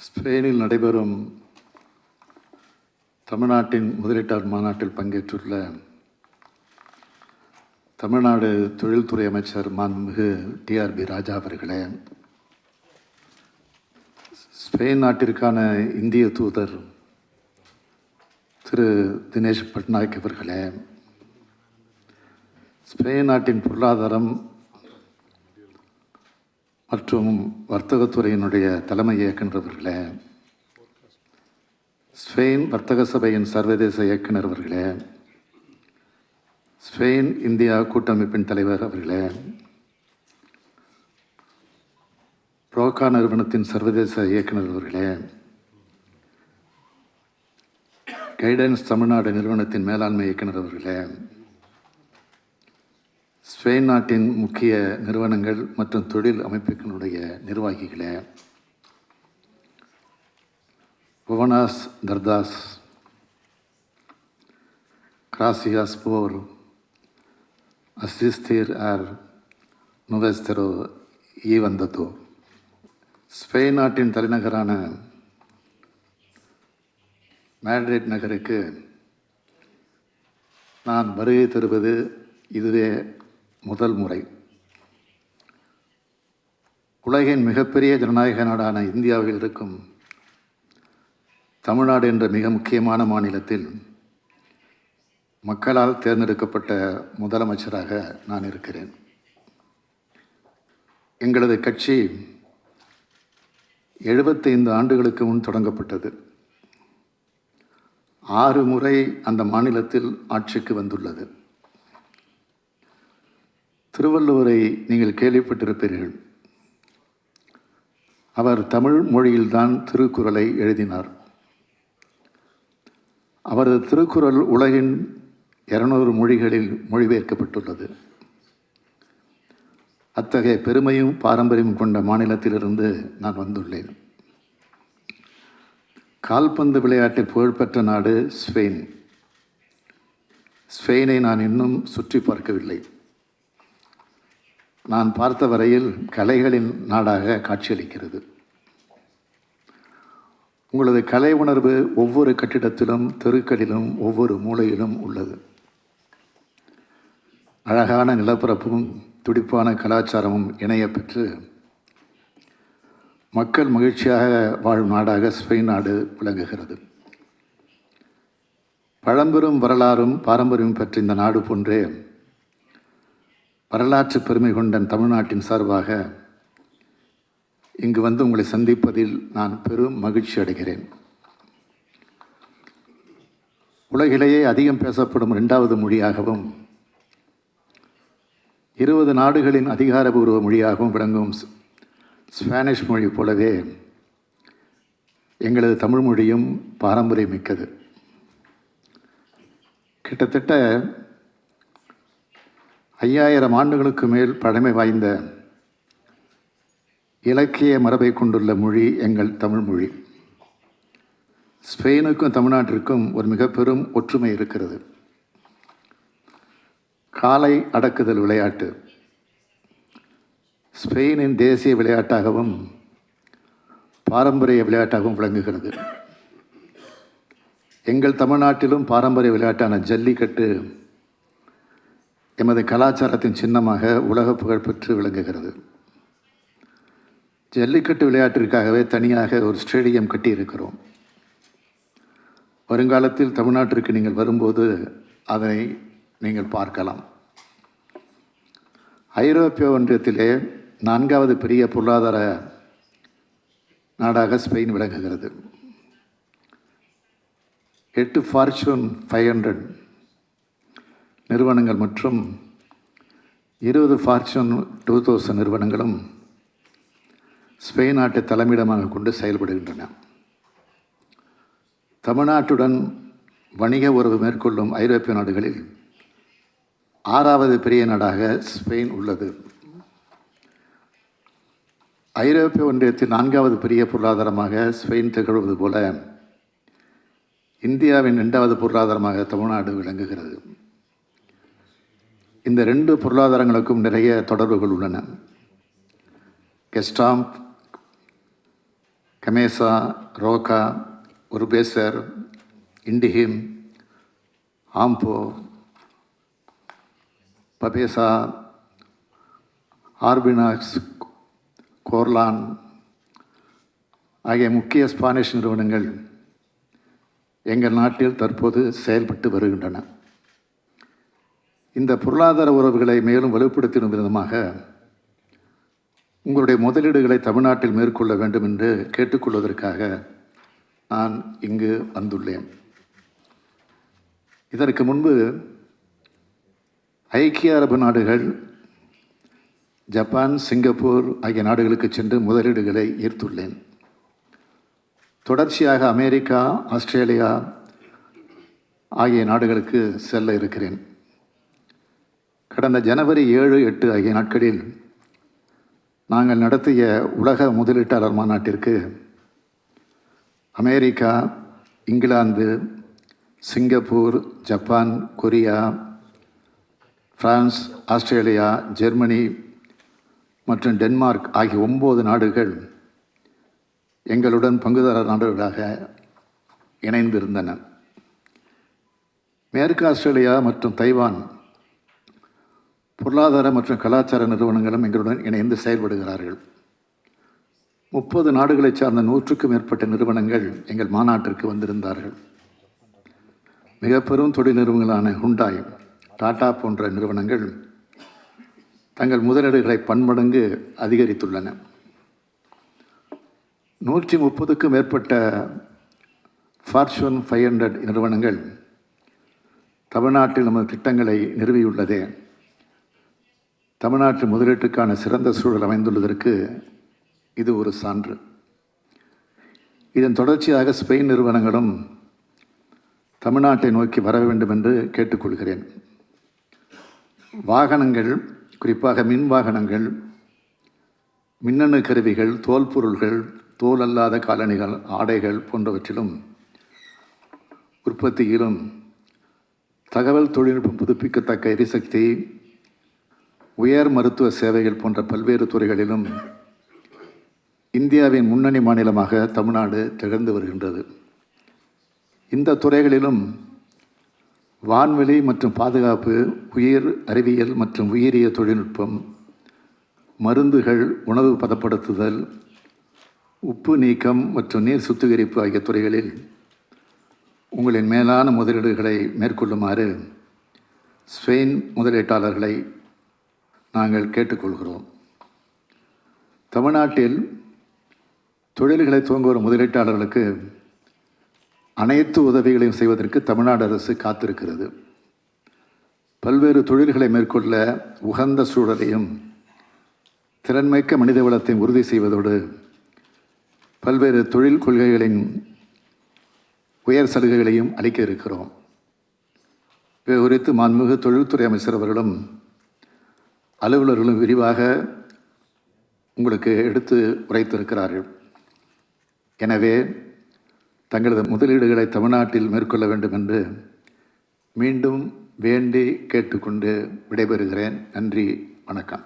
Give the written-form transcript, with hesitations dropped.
ஸ்பெயினில் நடைபெறும் தமிழ்நாட்டின் முதலீட்டாளர் மாநாட்டில் பங்கேற்றுள்ள தமிழ்நாடு தொழில்துறை அமைச்சர் மாண்புமிகு டிஆர்பி ராஜா அவர்களே, ஸ்பெயின் நாட்டிற்கான இந்திய தூதர் திரு தினேஷ் பட்நாயக் அவர்களே, ஸ்பெயின் நாட்டின் பொருளாதாரம் மற்றும் வர்த்தகத்துறையினுடைய தலைமை இயக்குநர்களே, ஸ்பெயின் வர்த்தக சபையின் சர்வதேச இயக்குனர் அவர்களே, ஸ்பெயின் இந்தியா கூட்டமைப்பின் தலைவர் அவர்களே, ப்ரோகா நிறுவனத்தின் சர்வதேச இயக்குனர் அவர்களே, கைடன்ஸ் தமிழ்நாடு நிறுவனத்தின் மேலாண்மை இயக்குனர் அவர்களே, ஸ்பெயின் நாட்டின் முக்கிய நிறுவனங்கள் மற்றும் தொழில் அமைப்புகளுடைய நிர்வாகிகளே, புவனாஸ் தர்தாஸ், கிராசியாஸ் போர் அசிஸ்தீர் ஆர் நுவெஸ்தரோ ஈ வந்ததோ. ஸ்பெயின் நாட்டின் தலைநகரான மேட்ரிட் நகருக்கு நான் வருகை தருவது இதுவே முதல் முறை. உலகின் மிகப்பெரிய ஜனநாயக நாடான இந்தியாவில் இருக்கும் தமிழ்நாடு என்ற மிக முக்கியமான மாநிலத்தில் மக்களால் தேர்ந்தெடுக்கப்பட்ட முதலமைச்சராக நான் இருக்கிறேன். எங்களது கட்சி 75 ஆண்டுகளுக்கு முன் தொடங்கப்பட்டது. 6 முறை அந்த மாநிலத்தில் ஆட்சிக்கு வந்துள்ளது. திருவள்ளுவரை நீங்கள் கேள்விப்பட்டிருப்பீர்கள். அவர் தமிழ் மொழியில்தான் திருக்குறளை எழுதினார். அவரது திருக்குறள் உலகின் 200 மொழிகளில் மொழிபெயர்க்கப்பட்டுள்ளது. அத்தகைய பெருமையும் பாரம்பரியம் கொண்ட மாநிலத்திலிருந்து நான் வந்துள்ளேன். கால்பந்து விளையாட்டில் புகழ்பெற்ற நாடு ஸ்பெயின். ஸ்பெயினை நான் இன்னும் சுற்றி பார்க்கவில்லை. நான் பார்த்த வரையில் கலைகளின் நாடாக காட்சியளிக்கிறது. உங்களது கலை உணர்வு ஒவ்வொரு கட்டிடத்திலும், தெருக்களிலும், ஒவ்வொரு மூலையிலும் உள்ளது. அழகான நிலப்பரப்பும் துடிப்பான கலாச்சாரமும் இணைய பெற்று மக்கள் மகிழ்ச்சியாக வாழும் நாடாக ஸ்பெயின் நாடு விளங்குகிறது. பழம்பெரும் வரலாறும் பாரம்பரியம் பெற்ற இந்த நாடு போன்றே வரலாற்று பெருமை கொண்ட தமிழ்நாட்டின் சார்பாக இங்கு வந்து உங்களை சந்திப்பதில் நான் பெரும் மகிழ்ச்சி அடைகிறேன். உலகிலேயே அதிகம் பேசப்படும் 2வது மொழியாகவும் 20 நாடுகளின் அதிகாரபூர்வ மொழியாகவும் விளங்கும் ஸ்பானிஷ் மொழி போலவே எங்களது தமிழ் மொழியும் பாரம்பரியமிக்கது. கிட்டத்தட்ட 5000 ஆண்டுகளுக்கு மேல் பழமை வாய்ந்த இலக்கிய மரபை கொண்டுள்ள மொழி எங்கள் தமிழ் மொழி. ஸ்பெயினுக்கும் தமிழ்நாட்டிற்கும் ஒரு மிக பெரும் ஒற்றுமை இருக்கிறது. காளை அடக்குதல் விளையாட்டு ஸ்பெயினின் தேசிய விளையாட்டாகவும் பாரம்பரிய விளையாட்டாகவும் விளங்குகிறது. எங்கள் தமிழ்நாட்டிலும் பாரம்பரிய விளையாட்டான ஜல்லிக்கட்டு எமது கலாச்சாரத்தின் சின்னமாக உலக புகழ் பெற்று விளங்குகிறது. ஜல்லிக்கட்டு விளையாட்டிற்காகவே தனியாக ஒரு ஸ்டேடியம் கட்டியிருக்கிறோம். வருங்காலத்தில் தமிழ்நாட்டிற்கு நீங்கள் வரும்போது அதனை நீங்கள் பார்க்கலாம். ஐரோப்பிய ஒன்றியத்திலே 4வது பெரிய பொருளாதார நாடாக ஸ்பெயின் விளங்குகிறது. 8 ஃபார்ச்சூன் 500 நிறுவனங்கள் மற்றும் 20 ஃபார்ச்சூன் 2000 நிறுவனங்களும் ஸ்பெயின் நாட்டை தலைமையிடமாக கொண்டு செயல்படுகின்றன. தமிழ்நாட்டுடன் வணிக உறவு மேற்கொள்ளும் ஐரோப்பிய நாடுகளில் 6வது பெரிய நாடாக ஸ்பெயின் உள்ளது. ஐரோப்பிய ஒன்றியத்தில் 4வது பெரிய பொருளாதாரமாக ஸ்பெயின் திகழ்வது போல இந்தியாவின் 2வது பொருளாதாரமாக தமிழ்நாடு விளங்குகிறது. இந்த 2 பொருளாதாரங்களுக்கும் நிறைய தொடர்புகள் உள்ளன. கெஸ்டாம்ப் கமேசா, ரோகா, உருபேசர், இண்டிஹிம், ஆம்போ, பபேசா, ஆர்பினாக்ஸ், கோர்லான் ஆகிய முக்கிய ஸ்பானிஷ் நிறுவனங்கள் எங்கள் நாட்டில் தற்போது செயல்பட்டு வருகின்றன. இந்த பொருளாதார உறவுகளை மேலும் வலுப்படுத்தும் விதமாக உங்களுடைய முதலீடுகளை தமிழ்நாட்டில் மேற்கொள்ள வேண்டும் என்று கேட்டுக்கொள்வதற்காக நான் இங்கு வந்துள்ளேன். இதற்கு முன்பு ஐக்கிய அரபு நாடுகள், ஜப்பான், சிங்கப்பூர் ஆகிய நாடுகளுக்கு சென்று முதலீடுகளை ஈர்த்துள்ளேன். தொடர்ச்சியாக அமெரிக்கா, ஆஸ்திரேலியா ஆகிய நாடுகளுக்கு செல்ல இருக்கிறேன். கடந்த ஜனவரி 7, 8 ஆகிய நாட்களில் நாங்கள் நடத்திய உலக முதலீட்டாளர் மாநாட்டிற்கு America, England, Singapore, Japan, Korea, France, Australia, Germany மற்றும் டென்மார்க் ஆகிய 9 நாடுகள் எங்களுடன் பங்குதாரர் நாடுகளாக இணைந்திருந்தன. மேற்கு ஆஸ்திரேலியா மற்றும் தைவான் பொருளாதார மற்றும் கலாச்சார நிறுவனங்களும் எங்களுடன் இணைந்து செயல்படுகிறார்கள். 30 நாடுகளைச் சார்ந்த 100க்கும் மேற்பட்ட நிறுவனங்கள் எங்கள் மாநாட்டிற்கு வந்திருந்தார்கள். மிக பெரும் தொழில் நிறுவனங்களான ஹுண்டாய், டாடா போன்ற நிறுவனங்கள் தங்கள் முதலீடுகளை பன்மடங்கு அதிகரித்துள்ளன. 130க்கும் மேற்பட்ட ஃபார்ச்சூன் 500 நிறுவனங்கள் தமிழ்நாட்டில் நமது திட்டங்களை நிறுவியுள்ளதே தமிழ்நாட்டு முதலீட்டுக்கான சிறந்த சூழல் அமைந்துள்ளதற்கு இது ஒரு சான்று. இதன் தொடர்ச்சியாக ஸ்பெயின் நிறுவனங்களும் தமிழ்நாட்டை நோக்கி வர வேண்டும் என்று கேட்டுக்கொள்கிறேன். வாகனங்கள், குறிப்பாக மின் வாகனங்கள், மின்னணு கருவிகள், தோல் பொருள்கள், தோல் அல்லாத காலணிகள், ஆடைகள் போன்றவற்றிலும் உற்பத்தியிலும் தகவல் தொழில்நுட்பம், புதுப்பிக்கத்தக்க எரிசக்தி, உயர் மருத்துவ சேவைகள் போன்ற பல்வேறு துறைகளிலும் இந்தியாவின் முன்னணி மாநிலமாக தமிழ்நாடு திகழ்ந்து வருகின்றது. இந்த துறைகளிலும் வான்வெளி மற்றும் பாதுகாப்பு, உயிர் அறிவியல் மற்றும் உயிரிய தொழில்நுட்பம், மருந்துகள், உணவு பதப்படுத்துதல், உப்பு நீக்கம் மற்றும் நீர் சுத்திகரிப்பு ஆகிய துறைகளில் உங்களின் மேலான முதலீடுகளை மேற்கொள்ளுமாறு ஸ்பெயின் முதலீட்டாளர்களை நாங்கள் கேட்டுக்கொள்கிறோம். தமிழ்நாட்டில் தொழில்களை துவங்க வரும் முதலீட்டாளர்களுக்கு அனைத்து உதவிகளையும் செய்வதற்கு தமிழ்நாடு அரசு காத்திருக்கிறது. பல்வேறு தொழில்களை மேற்கொள்ள உகந்த சூழலையும் திறன்மிக்க மனித வளத்தையும் உறுதி செய்வதோடு பல்வேறு தொழில் கொள்கைகளின் உயர் சலுகைகளையும் அளிக்க இருக்கிறோம். இது குறித்து மாண்புமிகு தொழில்துறை அமைச்சர் அவர்களும் அலுவலர்களும் விரிவாக உங்களுக்கு எடுத்து உரைத்திருக்கிறார்கள். எனவே தங்களது முதலீடுகளை தமிழ்நாட்டில் மேற்கொள்ள வேண்டும் என்று மீண்டும் வேண்டி கேட்டுக்கொண்டு விடைபெறுகிறேன். நன்றி, வணக்கம்.